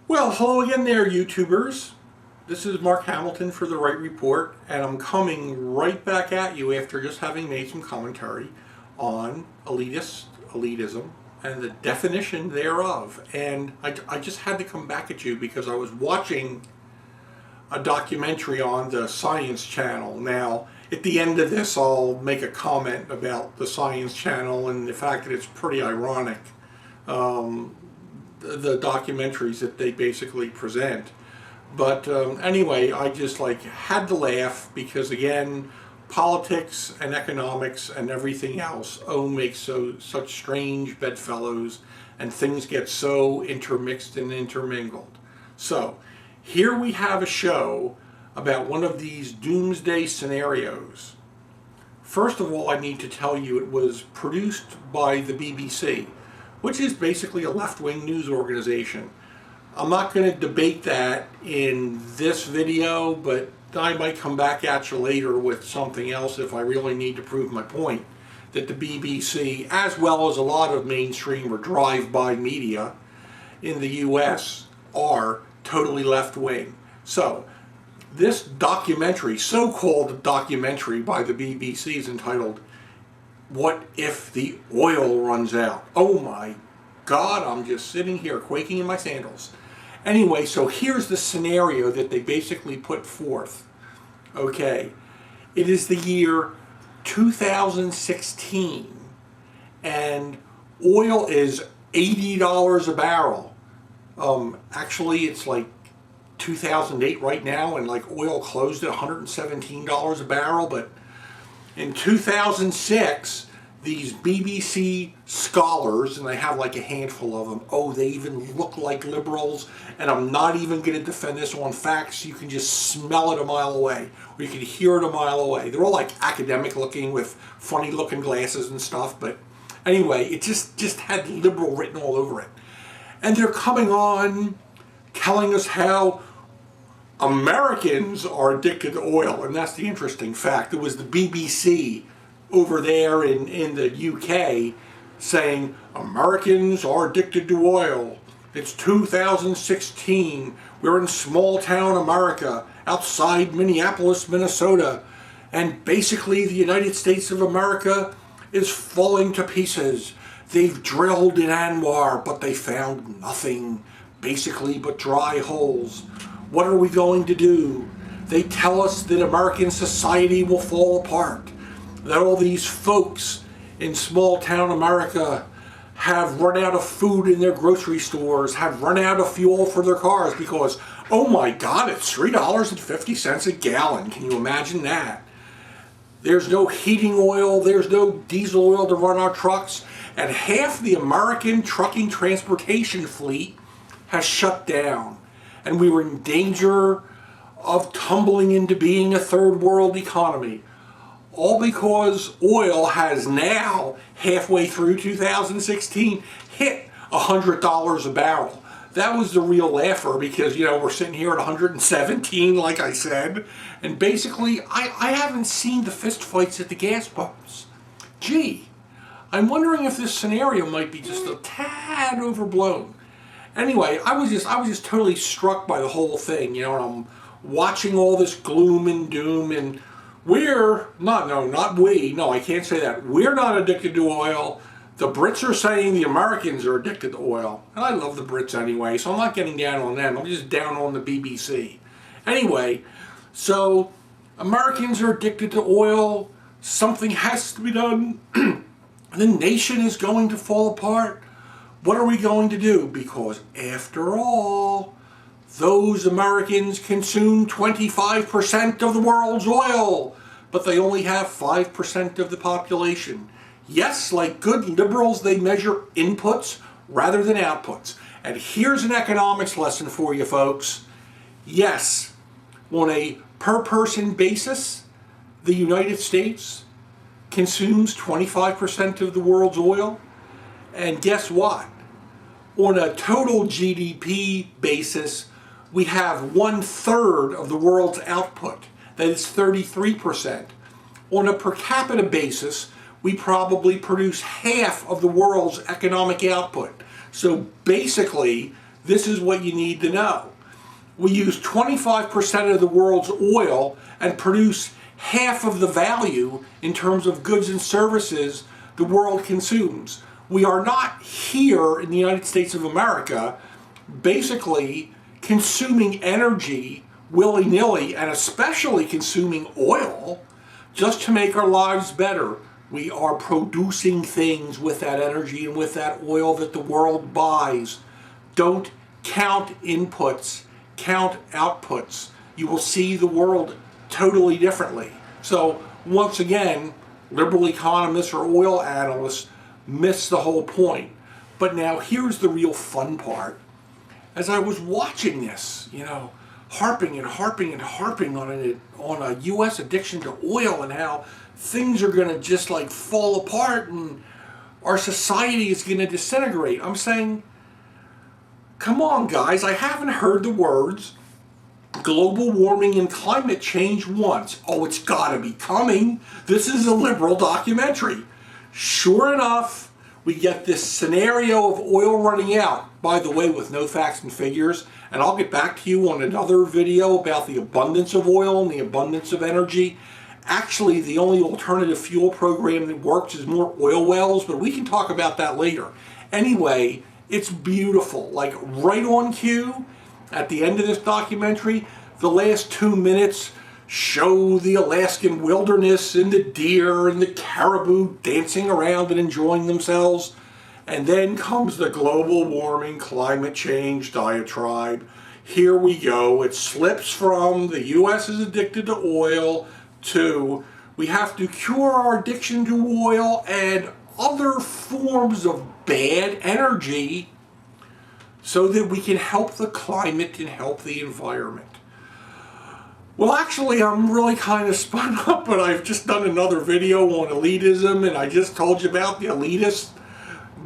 Well, hello again there, YouTubers. This is Mark Hamilton for The Right Report, and I'm coming right back at you after just having made some commentary on elitism, and the definition thereof. And I just had to come back at you because I was watching a documentary on the Science Channel. Now, at the end of this, I'll make a comment about the Science Channel and the fact that it's pretty ironic. The documentaries that they basically present. But anyway, I just had to laugh because, again, politics and economics and everything else makes such strange bedfellows, and things get so intermixed and intermingled. So here we have a show about one of these doomsday scenarios. First of all, I need to tell you it was produced by the BBC, which is basically a left-wing news organization. I'm not going to debate that in this video, but I might come back at you later with something else if I really need to prove my point, that the BBC, as well as a lot of mainstream or drive-by media in the US, are totally left-wing. So, this documentary, so-called documentary by the BBC, is entitled, "What if the oil runs out?" Oh my God, I'm just sitting here quaking in my sandals. Anyway, so here's the scenario that they basically put forth. Okay, it is the year 2016, and oil is $80 a barrel. Actually, it's like 2008 right now, and oil closed at $117 a barrel, but in 2006, these BBC scholars, and they have a handful of them, they even look like liberals, and I'm not even going to defend this on facts. You can just smell it a mile away, or you can hear it a mile away. They're all academic looking with funny looking glasses and stuff, but anyway, it just had liberal written all over it. And they're coming on telling us how Americans are addicted to oil, and that's the interesting fact. It was the BBC over there in the UK saying Americans are addicted to oil. It's 2016. We're in small town America outside Minneapolis, Minnesota, and basically the United States of America is falling to pieces. They've drilled in Anwar, but they found nothing basically but dry holes. What are we going to do? They tell us that American society will fall apart, that all these folks in small town America have run out of food in their grocery stores, have run out of fuel for their cars because, oh my God, it's $3.50 a gallon. Can you imagine that? There's no heating oil, there's no diesel oil to run our trucks, and half the American trucking transportation fleet has shut down. And we were in danger of tumbling into being a third world economy. All because oil has now, halfway through 2016, hit $100 a barrel. That was the real laugher because, we're sitting here at 117, like I said, and basically, I haven't seen the fist fights at the gas pumps. Gee, I'm wondering if this scenario might be just a tad overblown. Anyway, I was just totally struck by the whole thing, and I'm watching all this gloom and doom, and I can't say that. We're not addicted to oil. The Brits are saying the Americans are addicted to oil. And I love the Brits anyway, so I'm not getting down on them. I'm just down on the BBC. Anyway, so Americans are addicted to oil. Something has to be done. The nation is going to fall apart. What are we going to do? Because after all, those Americans consume 25% of the world's oil, but they only have 5% of the population. Yes, like good liberals, they measure inputs rather than outputs. And here's an economics lesson for you folks. Yes, on a per person basis, the United States consumes 25% of the world's oil. And guess what? On a total GDP basis, we have 1/3 of the world's output. That is 33%. On a per capita basis, we probably produce half of the world's economic output. So basically, this is what you need to know. We use 25% of the world's oil and produce half of the value in terms of goods and services the world consumes. We are not here in the United States of America basically consuming energy willy-nilly, and especially consuming oil just to make our lives better. We are producing things with that energy and with that oil that the world buys. Don't count inputs, count outputs. You will see the world totally differently. So once again, liberal economists or oil analysts miss the whole point. But now here's the real fun part. As I was watching this, harping and harping and harping on a U.S. addiction to oil and how things are going to just like fall apart and our society is going to disintegrate. I'm saying, come on guys, I haven't heard the words global warming and climate change once. Oh, it's got to be coming. This is a liberal documentary. Sure enough, we get this scenario of oil running out, by the way, with no facts and figures, and I'll get back to you on another video about the abundance of oil and the abundance of energy. Actually, the only alternative fuel program that works is more oil wells, but we can talk about that later. Anyway, it's beautiful, like right on cue. At the end of this documentary, the last 2 minutes show the Alaskan wilderness and the deer and the caribou dancing around and enjoying themselves. And then comes the global warming, climate change diatribe. Here we go. It slips from the U.S. is addicted to oil to we have to cure our addiction to oil and other forms of bad energy so that we can help the climate and help the environment. Well, actually, I'm really kind of spun up, but I've just done another video on elitism, and I just told you about the elitists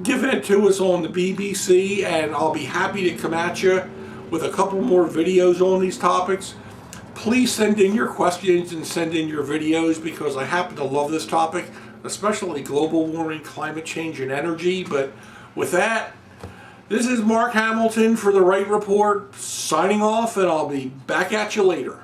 giving it to us on the BBC, and I'll be happy to come at you with a couple more videos on these topics. Please send in your questions and send in your videos because I happen to love this topic, especially global warming, climate change, and energy. But with that, this is Mark Hamilton for The Wright Report, signing off, and I'll be back at you later.